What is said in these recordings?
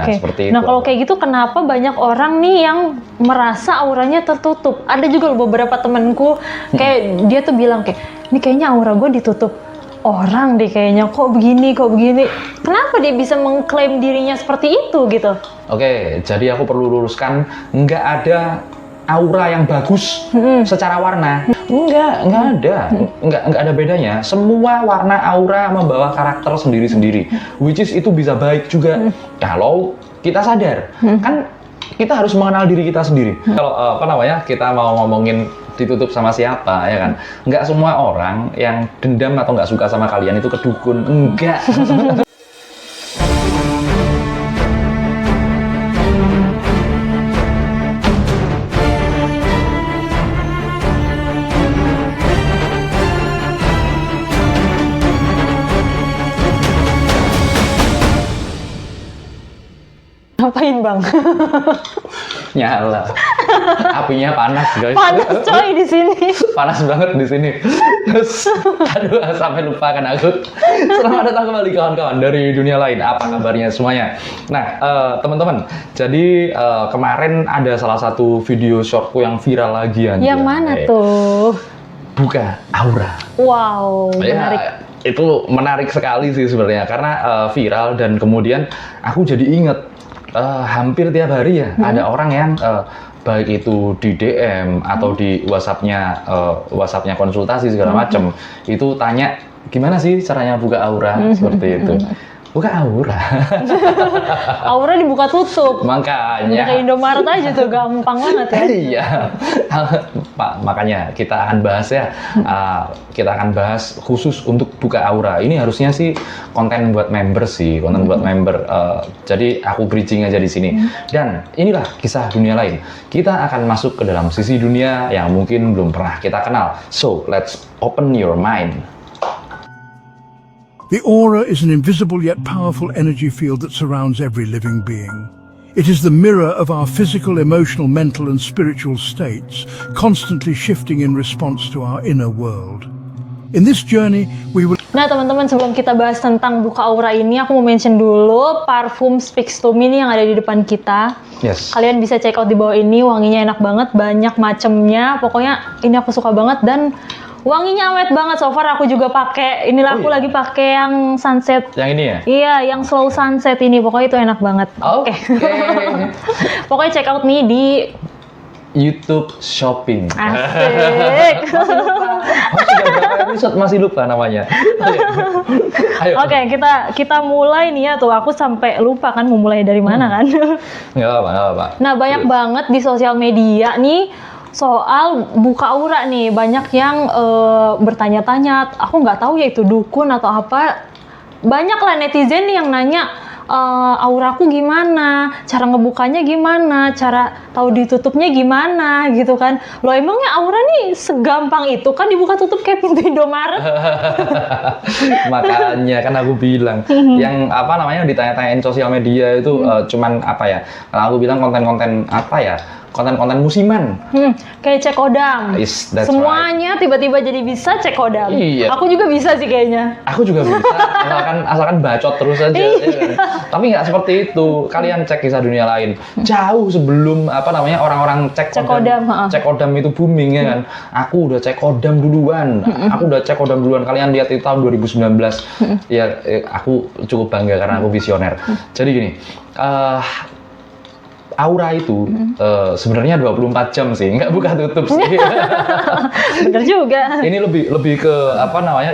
seperti itu. Nah, kalau kayak gitu kenapa banyak orang nih yang merasa auranya tertutup? Ada juga loh beberapa temenku kayak dia tuh bilang kayak, ini kayaknya aura gue ditutup orang deh kayaknya, kok begini. Kenapa dia bisa mengklaim dirinya seperti itu gitu? Oke, jadi aku perlu luruskan, nggak ada aura yang bagus secara warna. Nggak ada. Nggak ada bedanya. Semua warna aura membawa karakter sendiri-sendiri. Which is itu bisa baik juga kalau kita sadar. Kan kita harus mengenal diri kita sendiri. Kalau kita mau ngomongin ditutup sama siapa, ya kan? Nggak semua orang yang dendam atau nggak suka sama kalian itu kedukun. Enggak. Ngapain bang? Nyala. Apinya panas, guys. Panas coy di sini. Panas banget di sini. Terus, aduh, sampai lupa kan aku. Selamat datang kembali kawan-kawan dari dunia lain. Apa kabarnya semuanya? Nah, teman-teman. Jadi kemarin ada salah satu video shortku yang viral lagi. Yang mana tuh? Buka aura. Wow, menarik. Ya, itu menarik sekali sih sebenarnya karena viral dan kemudian aku jadi inget. Hampir tiap hari ya ada orang yang baik itu di DM atau di WhatsApp-nya konsultasi segala macam itu tanya gimana sih caranya buka aura seperti itu. Buka aura. Aura dibuka tutup. Makanya. Udah kayak Indomaret aja tuh, gampang banget ya. Iya. Pak, makanya kita akan bahas ya. Kita akan bahas khusus untuk buka aura. Ini harusnya sih konten buat member sih, konten buat member. Jadi aku bridging aja di sini. Dan inilah kisah dunia lain. Kita akan masuk ke dalam sisi dunia yang mungkin belum pernah kita kenal. So, let's open your mind. The aura is an invisible yet powerful energy field that surrounds every living being. It is the mirror of our physical, emotional, mental and spiritual states, constantly shifting in response to our inner world. In this journey, we will... Nah teman-teman, sebelum kita bahas tentang buka aura ini, aku mau mention dulu parfum Speaks to Me nih yang ada di depan kita. Yes. Kalian bisa check out di bawah ini, wanginya enak banget, banyak macemnya. Pokoknya ini aku suka banget dan wanginya awet banget. So far aku juga pakai. Inilah aku lagi pakai yang sunset. Yang ini ya? Iya, yang slow sunset ini. Pokoknya itu enak banget. Oke. Pokoknya check out nih di YouTube Shopping. Asik. Masih lupa namanya. Oke, kita mulai nih ya tuh. Aku sampai lupa kan mau mulai dari mana kan. Nggak apa-apa. Nah, banyak banget di sosial media nih soal buka aura nih. Banyak yang bertanya-tanya, aku nggak tahu ya itu dukun atau apa. Banyak lah netizen yang nanya, auraku gimana, cara ngebukanya gimana, cara tahu ditutupnya gimana gitu kan. Loh emangnya aura nih segampang itu kan dibuka tutup kayak pintu Indomaret? Makanya kan aku bilang, yang ditanya-tanyain sosial media itu cuman kalau aku bilang konten-konten konten-konten musiman. Kayak cek kodam. Semuanya tiba-tiba jadi bisa cek kodam. Iya. Aku juga bisa sih kayaknya. Aku juga bisa, asalkan bacot terus aja. Ya kan? Tapi nggak seperti itu. Kalian cek kisah dunia lain. Jauh sebelum orang-orang cek kodam itu booming ya kan. Aku udah cek kodam duluan. Kalian lihat itu tahun 2019. Ya, aku cukup bangga karena aku visioner. Jadi gini. Aura itu sebenarnya 24 jam sih, nggak buka tutup sih. Bener juga. Ini lebih ke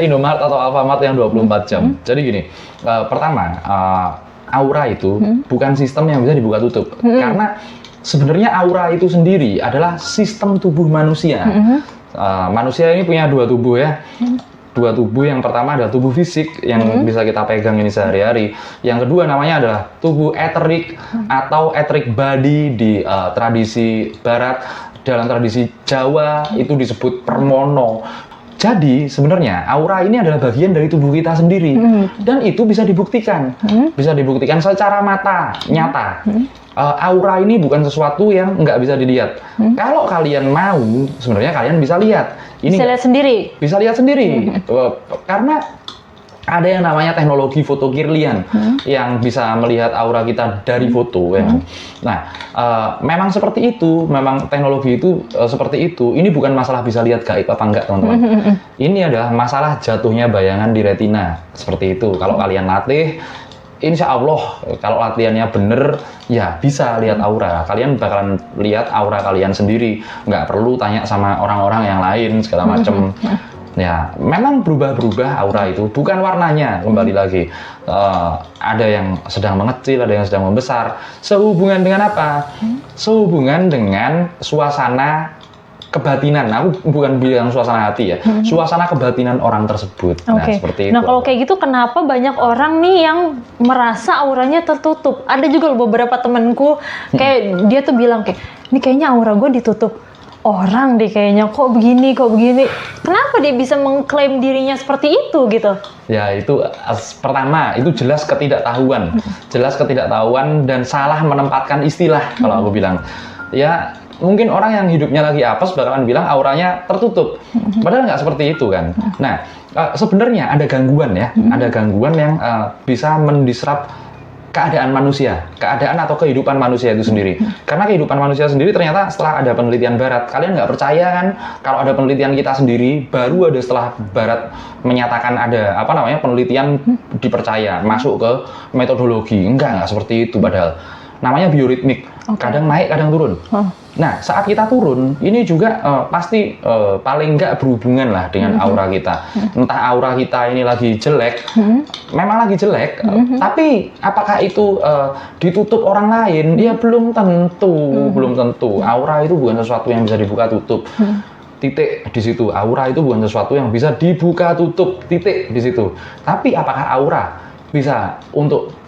Indomaret atau Alfamart yang 24 jam. Jadi gini, pertama aura itu bukan sistem yang bisa dibuka tutup. Karena sebenarnya aura itu sendiri adalah sistem tubuh manusia. Manusia ini punya dua tubuh ya. Dua tubuh, yang pertama adalah tubuh fisik yang bisa kita pegang ini sehari-hari. Yang kedua namanya adalah tubuh eterik atau etheric body di tradisi barat. Dalam tradisi Jawa itu disebut permono. Jadi sebenarnya aura ini adalah bagian dari tubuh kita sendiri dan itu bisa dibuktikan. Bisa dibuktikan secara mata nyata. Aura ini bukan sesuatu yang nggak bisa dilihat. Kalau kalian mau, sebenarnya kalian bisa lihat. Ini bisa lihat sendiri. Bisa lihat sendiri. Karena ada yang namanya teknologi foto Kirlian yang bisa melihat aura kita dari foto ya. Nah, memang seperti itu, memang teknologi itu seperti itu. Ini bukan masalah bisa lihat gaib apa enggak, teman-teman. Ini adalah masalah jatuhnya bayangan di retina. Seperti itu. Kalau kalian latih, insya Allah kalau latihannya bener, ya bisa lihat aura. Kalian bakalan lihat aura kalian sendiri. Nggak perlu tanya sama orang-orang yang lain segala macem. Ya, memang berubah-berubah aura itu, bukan warnanya, kembali lagi. Ada yang sedang mengecil, ada yang sedang membesar. Sehubungan dengan apa? Sehubungan dengan suasana kebatinan. Aku bukan bilang suasana hati ya, suasana kebatinan orang tersebut. Nah, seperti itu. Nah, kalau kayak gitu, kenapa banyak orang nih yang merasa auranya tertutup? Ada juga beberapa temenku, kayak dia tuh bilang kayak, ini kayaknya aura gue ditutup orang deh kayaknya, kok begini. Kenapa dia bisa mengklaim dirinya seperti itu gitu? Ya itu pertama, itu jelas ketidaktahuan. Jelas ketidaktahuan dan salah menempatkan istilah kalau aku bilang. Ya mungkin orang yang hidupnya lagi apes bakalan bilang auranya tertutup. Padahal nggak seperti itu kan. Nah, sebenarnya ada gangguan ya. Ada gangguan yang bisa mendisrupt keadaan manusia, keadaan atau kehidupan manusia itu sendiri. Karena kehidupan manusia sendiri ternyata setelah ada penelitian Barat, kalian nggak percaya kan kalau ada penelitian kita sendiri, baru ada setelah Barat menyatakan ada penelitian dipercaya, masuk ke metodologi. Enggak seperti itu padahal. Namanya bioritmik, kadang naik, kadang turun. Nah, saat kita turun, ini juga pasti paling nggak berhubungan lah dengan aura kita. Entah aura kita ini lagi jelek, memang lagi jelek, tapi apakah itu ditutup orang lain? Ya belum tentu, belum tentu. Aura itu bukan sesuatu yang bisa dibuka tutup. Titik di situ. Aura itu bukan sesuatu yang bisa dibuka tutup. Titik di situ. Tapi apakah aura bisa untuk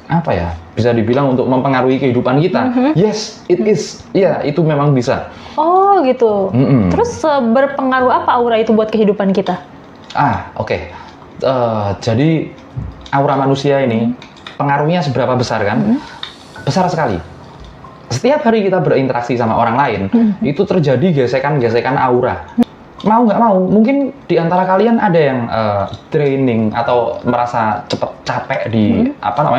bisa dibilang untuk mempengaruhi kehidupan kita? Yes, it is. Ya, itu memang bisa. Oh, gitu. Terus berpengaruh apa aura itu buat kehidupan kita? Oke. Jadi aura manusia ini pengaruhnya seberapa besar kan? Besar sekali. Setiap hari kita berinteraksi sama orang lain, itu terjadi gesekan-gesekan aura. Mau nggak mau, mungkin di antara kalian ada yang training atau merasa cepet capek di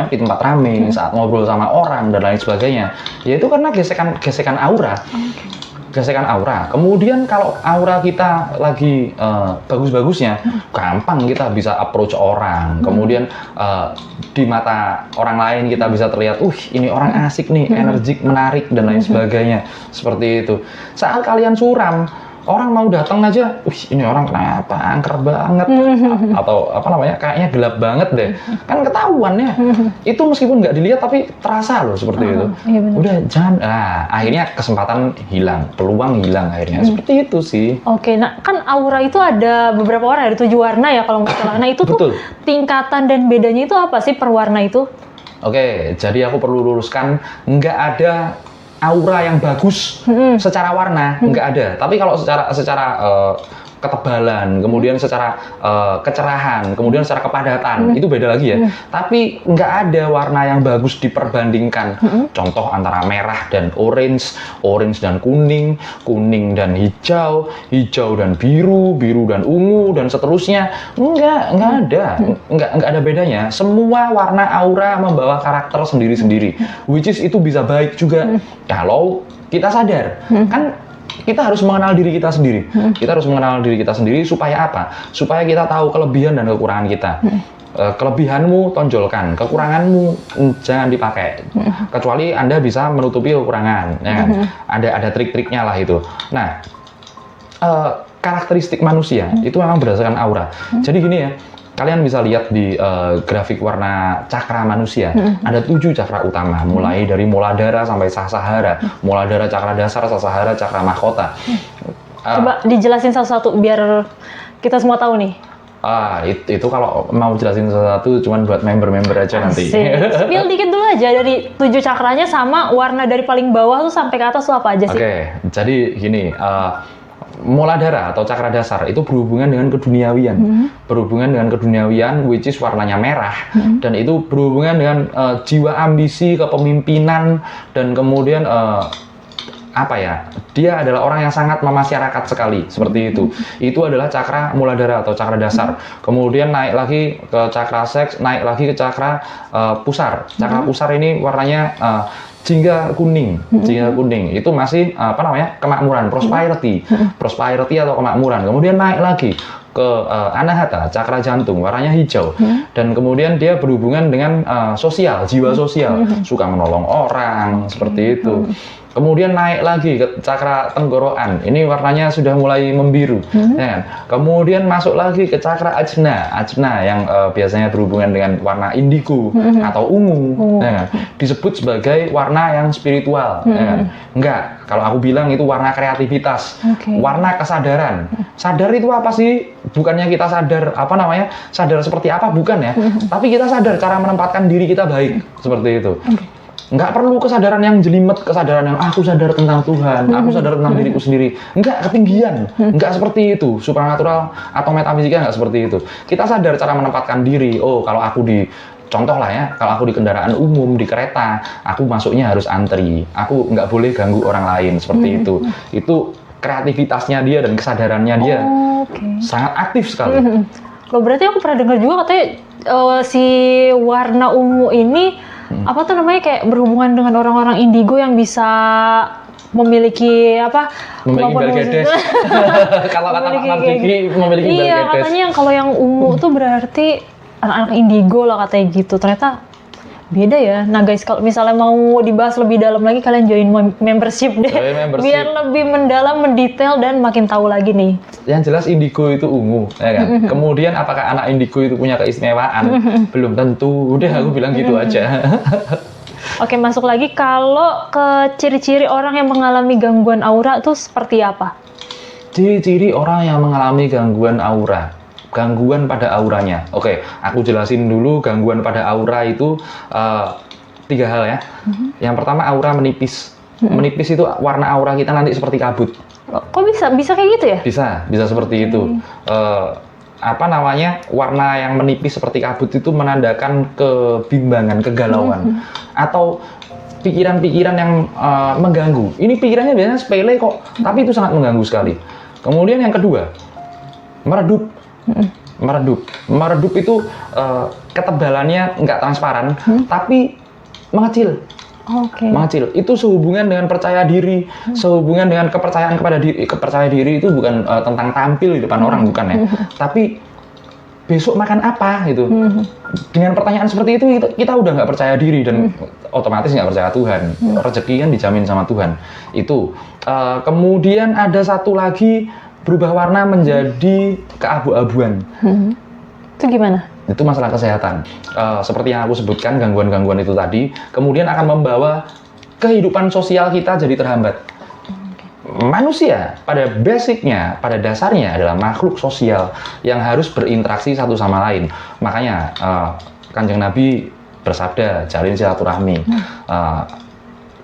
di tempat ramai saat ngobrol sama orang dan lain sebagainya. Yaitu karena gesekan aura. Gesekan aura. Kemudian kalau aura kita lagi bagus-bagusnya, gampang kita bisa approach orang. Kemudian di mata orang lain kita bisa terlihat, ini orang asik nih, energik, menarik dan lain sebagainya. Seperti itu. Saat kalian suram, orang mau datang aja, ini orang kenapa angker banget, atau kayaknya gelap banget deh, kan ketahuan ya. Itu meskipun nggak dilihat tapi terasa loh seperti itu. Iya, udah jangan, akhirnya kesempatan hilang, peluang hilang akhirnya. Seperti itu sih. Oke, nah kan aura itu ada beberapa warna, ada 7 warna ya kalau nggak salah. Nah itu tuh tingkatan dan bedanya itu apa sih per warna itu? Oke, jadi aku perlu luruskan, nggak ada aura yang bagus secara warna, nggak ada. Tapi kalau secara ketebalan, kemudian secara kecerahan, kemudian secara kepadatan, itu beda lagi ya. Tapi nggak ada warna yang bagus diperbandingkan. Contoh antara merah dan orange, orange dan kuning, kuning dan hijau, hijau dan biru, biru dan ungu dan seterusnya. Nggak ada, nggak ada bedanya. Semua warna aura membawa karakter sendiri-sendiri, which is itu bisa baik juga kalau kita sadar. Kan kita harus mengenal diri kita sendiri. Kita harus mengenal diri kita sendiri supaya apa? Supaya kita tahu kelebihan dan kekurangan kita. Kelebihanmu tonjolkan, kekuranganmu jangan dipakai. Kecuali Anda bisa menutupi kekurangan, ya kan? Ada trik-triknya lah itu. Nah, karakteristik manusia itu memang berdasarkan aura. Jadi gini ya, kalian bisa lihat di grafik warna cakra manusia. Ada 7 cakra utama, mulai dari Muladhara sampai Sahasrara. Muladhara cakra dasar, Sahasrara cakra mahkota. Coba dijelasin satu-satu biar kita semua tahu nih. Itu kalau mau jelasin satu-satu cuman buat member-member aja nanti. Spill dikit dulu aja dari 7 cakranya sama warna dari paling bawah tuh sampai ke atas tuh apa aja sih? Oke, jadi gini, Muladhara atau cakra dasar itu berhubungan dengan keduniawian, berhubungan dengan keduniawian, which is warnanya merah, dan itu berhubungan dengan jiwa ambisi, kepemimpinan, dan kemudian apa ya? Dia adalah orang yang sangat memasyarakat sekali, seperti itu. Itu adalah cakra muladhara atau cakra dasar. Kemudian naik lagi ke cakra seks, naik lagi ke cakra pusar. Cakra pusar ini warnanya jingga kuning, itu masih apa namanya, kemakmuran, prosperity atau kemakmuran. Kemudian naik lagi ke anahata, cakra jantung, warnanya hijau, dan kemudian dia berhubungan dengan sosial, jiwa sosial, suka menolong orang, seperti itu. Kemudian naik lagi ke cakra tenggorokan, ini warnanya sudah mulai membiru, ya kan? Kemudian masuk lagi ke cakra ajna yang biasanya berhubungan dengan warna indigo atau ungu, ya kan? Disebut sebagai warna yang spiritual, ya kan? Enggak, kalau aku bilang itu warna kreativitas, warna kesadaran. Sadar itu apa sih? Bukannya kita sadar apa namanya, sadar seperti apa, bukan ya? Tapi kita sadar cara menempatkan diri kita baik, seperti itu. Nggak perlu kesadaran yang jelimet, kesadaran yang aku sadar tentang Tuhan, aku sadar tentang diriku sendiri. Nggak ketinggian, nggak seperti itu. Supranatural atau metafisika nggak seperti itu. Kita sadar cara menempatkan diri. Oh, kalau aku di, contoh lah ya, kalau aku di kendaraan umum, di kereta, aku masuknya harus antri. Aku nggak boleh ganggu orang lain, seperti itu. Itu kreativitasnya dia dan kesadarannya dia sangat aktif sekali. Loh, berarti aku pernah dengar juga katanya si warna ungu ini apa tuh namanya, kayak berhubungan dengan orang-orang indigo yang bisa memiliki apa? Memiliki belgedes. Kalau kata Pak Mardiki, memiliki belgedes. Iya, katanya yang kalau yang ungu tuh berarti anak-anak indigo lah katanya gitu. Ternyata beda ya. Nah guys, kalau misalnya mau dibahas lebih dalam lagi, kalian join membership deh. Biar lebih mendalam, mendetail, dan makin tahu lagi nih. Yang jelas indigo itu ungu, ya kan? Kemudian apakah anak indigo itu punya keistimewaan? Belum tentu. Udah aku bilang gitu aja. Oke, masuk lagi. Kalau ke ciri-ciri orang yang mengalami gangguan aura itu seperti apa? Ciri-ciri orang yang mengalami gangguan aura. Gangguan pada auranya. Oke, aku jelasin dulu gangguan pada aura itu 3 hal ya. Yang pertama, aura menipis. Menipis itu warna aura kita nanti seperti kabut. Kok bisa kayak gitu ya? Bisa seperti itu. Apa namanya, warna yang menipis seperti kabut itu menandakan kebimbangan, kegalauan, atau pikiran-pikiran yang mengganggu. Ini pikirannya biasanya sepele kok, tapi itu sangat mengganggu sekali. Kemudian yang kedua, meredup. Meredup itu ketebalannya nggak transparan, tapi mengecil. Mengecil. Itu sehubungan dengan percaya diri, sehubungan dengan kepercayaan kepada diri. Kepercayaan diri itu bukan tentang tampil di depan orang, bukan ya. Tapi besok makan apa gitu. Dengan pertanyaan seperti itu kita udah nggak percaya diri dan otomatis nggak percaya Tuhan. Rezeki kan dijamin sama Tuhan. Itu. Kemudian ada satu lagi, berubah warna menjadi keabu-abuan. Itu gimana? Itu masalah kesehatan. Seperti yang aku sebutkan, gangguan-gangguan itu tadi, kemudian akan membawa kehidupan sosial kita jadi terhambat. Manusia pada basicnya, pada dasarnya adalah makhluk sosial yang harus berinteraksi satu sama lain. Makanya Kanjeng Nabi bersabda, jalin silaturahmi.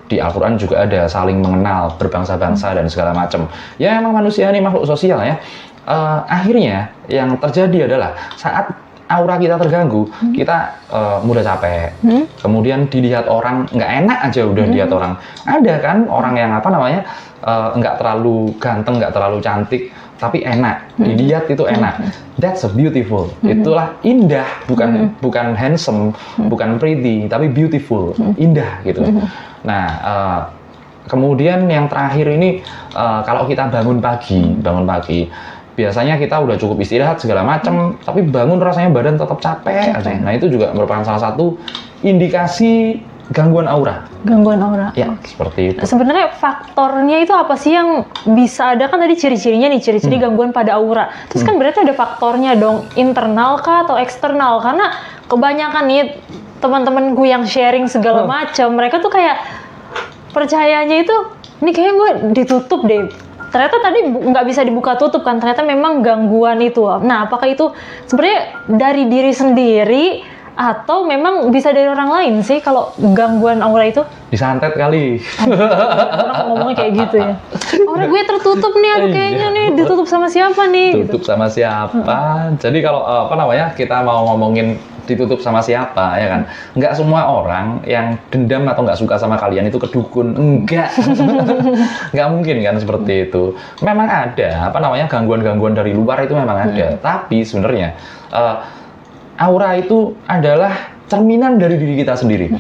Di Al-Quran juga ada saling mengenal, berbangsa-bangsa dan segala macam. Ya emang manusia ini makhluk sosial ya. Akhirnya yang terjadi adalah saat aura kita terganggu, kita mudah capek. Kemudian dilihat orang nggak enak aja udah dilihat orang. Ada kan orang yang apa namanya nggak terlalu ganteng, nggak terlalu cantik, tapi enak. Dilihat itu enak. That's a beautiful. Itulah indah, bukan handsome, bukan pretty, tapi beautiful, indah gitu. Nah, kemudian yang terakhir ini, kalau kita bangun pagi, biasanya kita udah cukup istirahat segala macam, tapi bangun rasanya badan tetap capek aja. Nah, itu juga merupakan salah satu indikasi gangguan aura. Gangguan aura. Ya, seperti itu. Sebenarnya faktornya itu apa sih yang bisa ada? Kan tadi ciri-cirinya nih, ciri-ciri gangguan pada aura. Terus kan berarti ada faktornya dong, internal kah atau eksternal? Karena kebanyakan nih teman-temanku yang sharing segala macam, mereka tuh kayak percayanya itu, ini kayaknya gue ditutup deh. Ternyata tadi nggak bisa dibuka tutup kan, ternyata memang gangguan itu. Nah, apakah itu sebenarnya dari diri sendiri Atau memang bisa dari orang lain sih kalau gangguan aura itu? Disantet kali. Orang ngomongnya kayak gitu ya. Aura gue tertutup nih, aduh kayaknya nih ditutup sama siapa nih? Tutup sama siapa? Jadi kalau kita mau ngomongin ditutup sama siapa, ya kan? Nggak semua orang yang dendam atau nggak suka sama kalian itu kedukun, enggak. Nggak mungkin kan seperti itu. Memang ada gangguan-gangguan dari luar itu memang ada. Tapi sebenarnya aura itu adalah cerminan dari diri kita sendiri.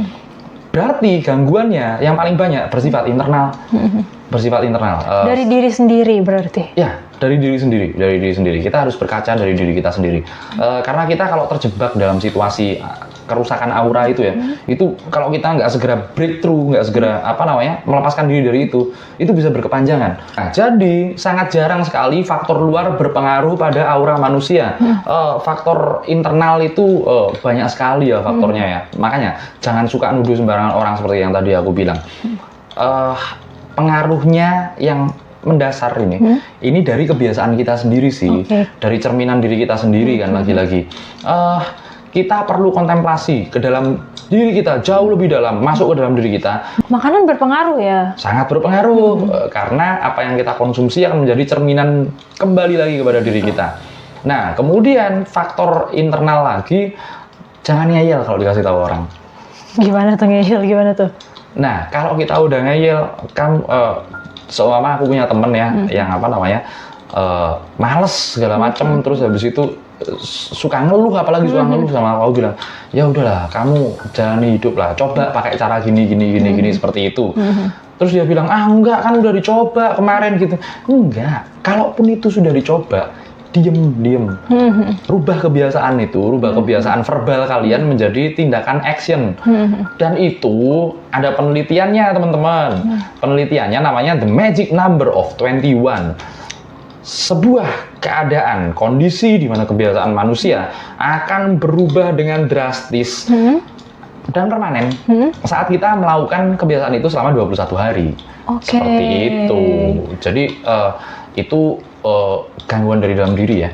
Berarti gangguannya yang paling banyak bersifat internal. Bersifat internal. Dari diri sendiri berarti? Ya, dari diri sendiri. Kita harus berkaca dari diri kita sendiri. Karena kita kalau terjebak dalam situasi kerusakan aura itu ya, itu kalau kita nggak segera breakthrough, nggak segera melepaskan diri dari itu bisa berkepanjangan. Nah, jadi sangat jarang sekali faktor luar berpengaruh pada aura manusia. Faktor internal itu banyak sekali ya faktornya ya. Makanya jangan suka nuduh sembarangan orang seperti yang tadi aku bilang. Pengaruhnya yang mendasar ini dari kebiasaan kita sendiri sih, dari cerminan diri kita sendiri kan lagi-lagi. Kita perlu kontemplasi ke dalam diri kita, jauh lebih dalam, masuk ke dalam diri kita. Makanan berpengaruh ya? Sangat berpengaruh, karena apa yang kita konsumsi akan menjadi cerminan kembali lagi kepada diri kita. Nah, kemudian faktor internal lagi, jangan ngeyel kalau dikasih tahu orang. Gimana tuh ngeyel, gimana tuh? Nah, kalau kita udah ngeyel, seumpama aku punya temen ya, yang males segala macem, terus habis itu suka ngeluh, apalagi suka ngeluh sama aku, bilang, ya udahlah, kamu jalani hidup lah, coba pakai cara gini seperti itu. Terus dia bilang, enggak, kan udah dicoba kemarin gitu. Enggak, kalaupun itu sudah dicoba, diem. Rubah kebiasaan itu, rubah kebiasaan verbal kalian menjadi tindakan action. Dan itu ada penelitiannya, teman-teman. Penelitiannya namanya The Magic Number of 21. Sebuah keadaan, kondisi di mana kebiasaan manusia akan berubah dengan drastis dan permanen saat kita melakukan kebiasaan itu selama 21 hari. Seperti itu. Jadi itu gangguan dari dalam diri ya.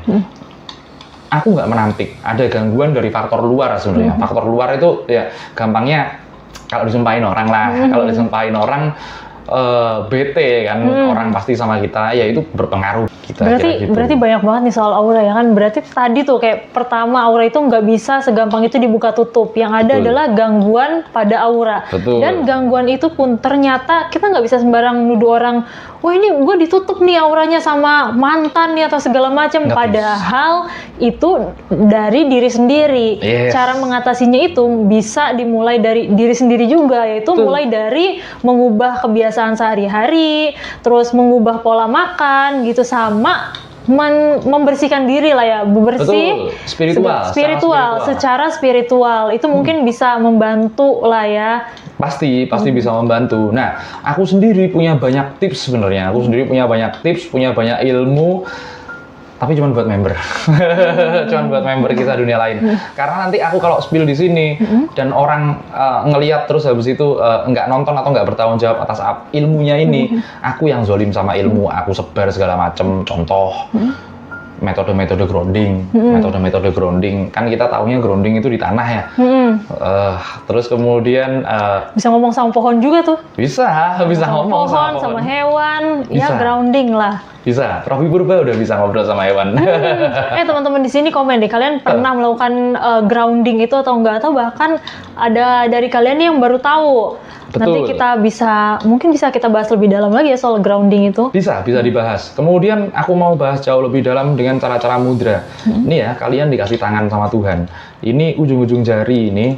Aku nggak menampik ada gangguan dari faktor luar sebenarnya. Faktor luar itu ya gampangnya kalau disumpahin orang lah. Kalau disumpahin orang bete kan, orang pasti sama kita, ya itu berpengaruh kita. Berarti banyak banget nih soal aura ya kan. Berarti tadi tuh kayak pertama, aura itu nggak bisa segampang itu dibuka tutup. Yang ada adalah gangguan pada aura. Dan gangguan itu pun ternyata kita nggak bisa sembarang nuduh orang, wah ini gue ditutup nih auranya sama mantan nih atau segala macam. Padahal itu dari diri sendiri. Cara mengatasinya itu bisa dimulai dari diri sendiri juga, yaitu mulai dari mengubah kebiasaan sehari-hari, terus mengubah pola makan gitu, sama membersihkan diri lah ya, bersih. Secara spiritual itu mungkin bisa membantu lah ya. Pasti bisa membantu. Nah, aku sendiri punya banyak tips sebenarnya. Punya banyak ilmu. Tapi cuma buat member, cuma buat member kita dunia lain. Karena nanti aku kalau spill di sini dan orang ngelihat terus habis itu nggak nonton atau nggak bertanggung jawab atas ilmunya ini, aku yang zolim sama ilmu, aku sebar segala macam. Contoh metode-metode grounding, metode-metode grounding. Kan kita taunya grounding itu di tanah ya. Terus kemudian bisa ngomong sama pohon juga tuh. Bisa ngomong sama pohon, sama hewan, ya grounding lah. Bisa. Robi Purba udah bisa ngobrol sama hewan. Teman-teman di sini komen deh, kalian pernah melakukan grounding itu atau enggak, atau bahkan ada dari kalian yang baru tahu. Nanti kita mungkin bisa kita bahas lebih dalam lagi ya soal grounding itu. Bisa dibahas. Kemudian aku mau bahas jauh lebih dalam dengan cara-cara mudra. Ini ya, kalian dikasih tangan sama Tuhan. Ini ujung-ujung jari ini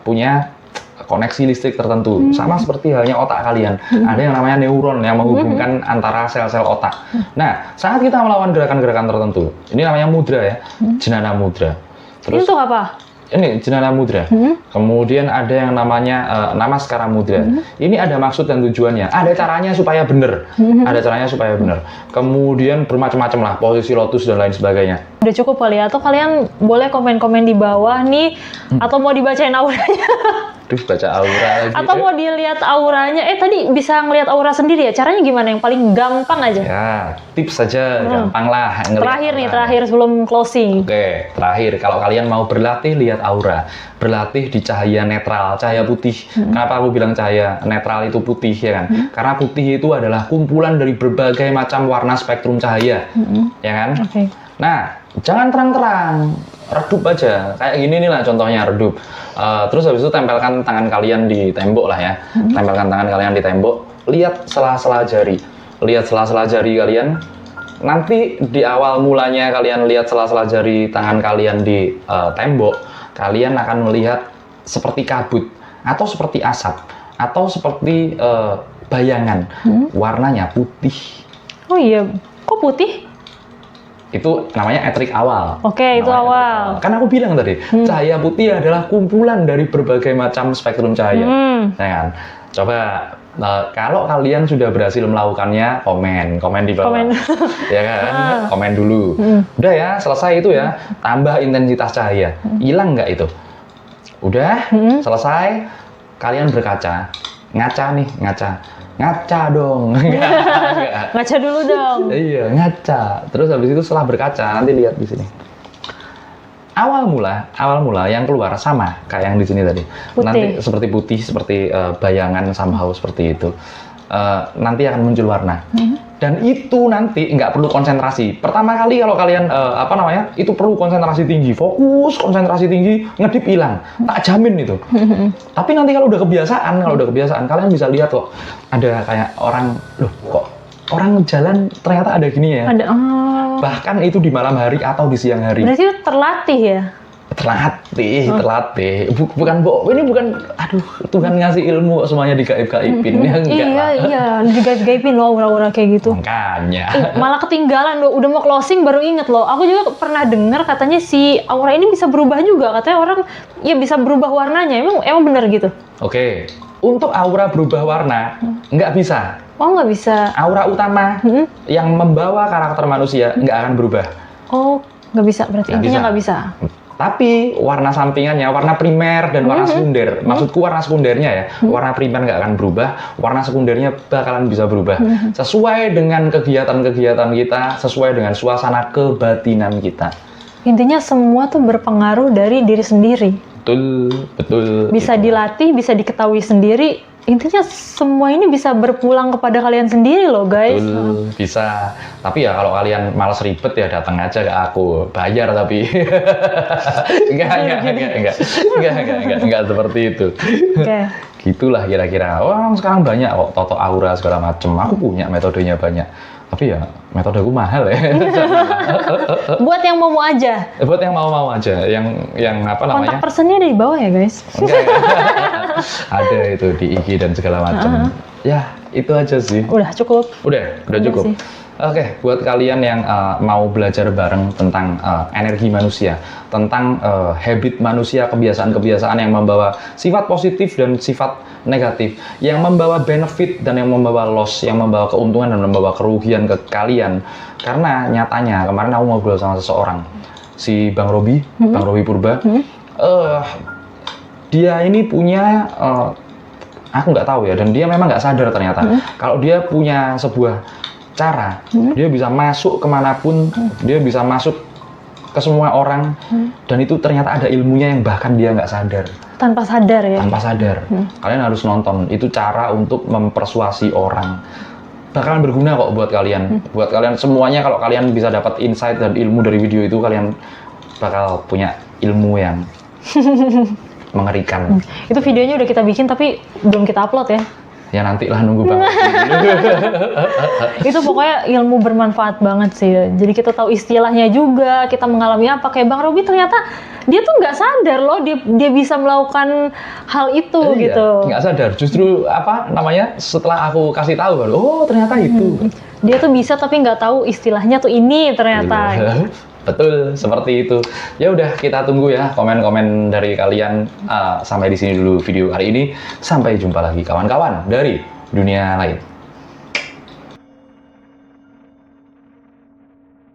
punya koneksi listrik tertentu, sama seperti halnya otak kalian. Ada yang namanya neuron yang menghubungkan antara sel-sel otak. Nah, saat kita melakukan gerakan-gerakan tertentu, ini namanya mudra ya, jenana mudra. Terus itu apa? Ini jenana mudra. Kemudian ada yang namanya namaskara mudra. Ini ada maksud dan tujuannya. Ada caranya supaya benar. Kemudian bermacam-macam lah, posisi lotus dan lain sebagainya. Udah cukup kali ya? Atau kalian boleh komen-komen di bawah nih, atau mau dibacain auranya? Aduh, baca aura lagi. Atau mau dilihat auranya? Tadi bisa ngelihat aura sendiri ya? Caranya gimana? Yang paling gampang aja. Ya, tips saja, gampang lah. ngelihat Terakhir nih, aura. terakhir sebelum closing. Oke, terakhir kalau kalian mau berlatih lihat aura, berlatih di cahaya netral, cahaya putih. Kenapa aku bilang cahaya netral itu putih ya kan? Karena putih itu adalah kumpulan dari berbagai macam warna spektrum cahaya, ya kan? Oke. Nah, jangan terang-terang, redup aja. Kayak gini nih lah contohnya redup. Terus habis itu tempelkan tangan kalian di tembok lah ya. Tempelkan tangan kalian di tembok. Lihat sela-sela jari. Lihat sela-sela jari kalian. Nanti di awal mulanya kalian lihat sela-sela jari tangan kalian di tembok, kalian akan melihat seperti kabut atau seperti asap atau seperti bayangan. Warnanya putih. Oh iya, kok putih? Itu namanya etrik awal. Oke, itu Namanya etrik awal. Kan aku bilang tadi, cahaya putih adalah kumpulan dari berbagai macam spektrum cahaya. Ya kan? Coba kalau kalian sudah berhasil melakukannya, komen di bawah. Komen. Ya kan? Komen dulu. Udah ya, selesai itu ya. Tambah intensitas cahaya. Hilang nggak itu? Udah, selesai. Kalian berkaca. Ngaca nih, ngaca dong. Enggak. Ngaca dulu dong. Iya, ngaca. Terus habis itu setelah berkaca, nanti lihat di sini. Awal mula yang keluar sama kayak yang di sini tadi. Putih. Nanti seperti putih, seperti bayangan somehow seperti itu. Nanti akan muncul warna. Dan itu nanti nggak perlu konsentrasi. Pertama kali kalau kalian itu perlu konsentrasi tinggi, fokus, konsentrasi tinggi, ngedip hilang. Tak jamin itu. Tapi nanti kalau udah kebiasaan, kalian bisa lihat kok ada kayak orang, loh kok orang jalan ternyata ada gini ya. Ada. Bahkan itu di malam hari atau di siang hari. Berarti itu terlatih ya? Terlatih. Ini bukan, aduh, Tuhan ngasih ilmu kok semuanya digaib-gaibin. Ya enggak lah. Iya, digaib-gaibin loh aura-aura kayak gitu. Makanya. Malah ketinggalan loh, udah mau closing baru inget loh. Aku juga pernah dengar katanya si aura ini bisa berubah juga. Katanya orang ya bisa berubah warnanya. Emang bener gitu? Oke, untuk aura berubah warna, nggak bisa. Oh, nggak bisa. Aura utama yang membawa karakter manusia nggak akan berubah. Oh, nggak bisa. Berarti intinya nggak bisa. Tapi warna sampingannya, warna primer dan warna sekunder. Maksudku warna sekundernya ya. Warna primer nggak akan berubah, warna sekundernya bakalan bisa berubah. Sesuai dengan kegiatan-kegiatan kita, sesuai dengan suasana kebatinan kita. Intinya semua tuh berpengaruh dari diri sendiri. Betul. Bisa dilatih, bisa diketahui sendiri. Intinya semua ini bisa berpulang kepada kalian sendiri loh guys. Betul, bisa. Tapi ya kalau kalian malas ribet ya datang aja ke aku. Bayar tapi. Enggak seperti itu. Oke. Gitulah kira-kira. Orang sekarang banyak kok toto aura segala macem. Aku punya metodenya banyak. Tapi ya metodeku mahal ya. Buat yang mau aja. Buat yang mau aja, yang apa namanya? Kontak personnya ada di bawah ya guys. Enggak. Ada itu di IG dan segala macam. Ya, itu aja sih. Udah cukup. Udah cukup. sih. Oke, buat kalian yang mau belajar bareng tentang energi manusia, tentang habit manusia, kebiasaan-kebiasaan yang membawa sifat positif dan sifat negatif, yang membawa benefit dan yang membawa loss, yang membawa keuntungan dan membawa kerugian ke kalian. Karena nyatanya kemarin aku ngobrol sama seseorang, si Bang Robi Purba, dia ini punya aku nggak tahu ya, dan dia memang nggak sadar ternyata kalau dia punya sebuah cara, dia bisa masuk kemanapun, dia bisa masuk ke semua orang, dan itu ternyata ada ilmunya yang bahkan dia nggak sadar. Tanpa sadar ya? Tanpa sadar. Kalian harus nonton, itu cara untuk mempersuasi orang. Bakalan berguna kok buat kalian. Buat kalian semuanya, kalau kalian bisa dapat insight dan ilmu dari video itu, kalian bakal punya ilmu yang mengerikan. Itu videonya udah kita bikin tapi belum kita upload ya? Ya nanti lah, nunggu banget. Itu pokoknya ilmu bermanfaat banget sih. Jadi kita tahu istilahnya juga, kita mengalami apa. Kayak Bang Robi ternyata dia tuh nggak sadar loh dia bisa melakukan hal itu gitu. Nggak sadar. Justru apa namanya, setelah aku kasih tahu baru, oh ternyata itu. Dia tuh bisa tapi nggak tahu istilahnya tuh ini ternyata. Betul, seperti itu. Ya udah, kita tunggu ya komen-komen dari kalian. Sampai di sini dulu video hari ini. Sampai jumpa lagi kawan-kawan dari dunia lain.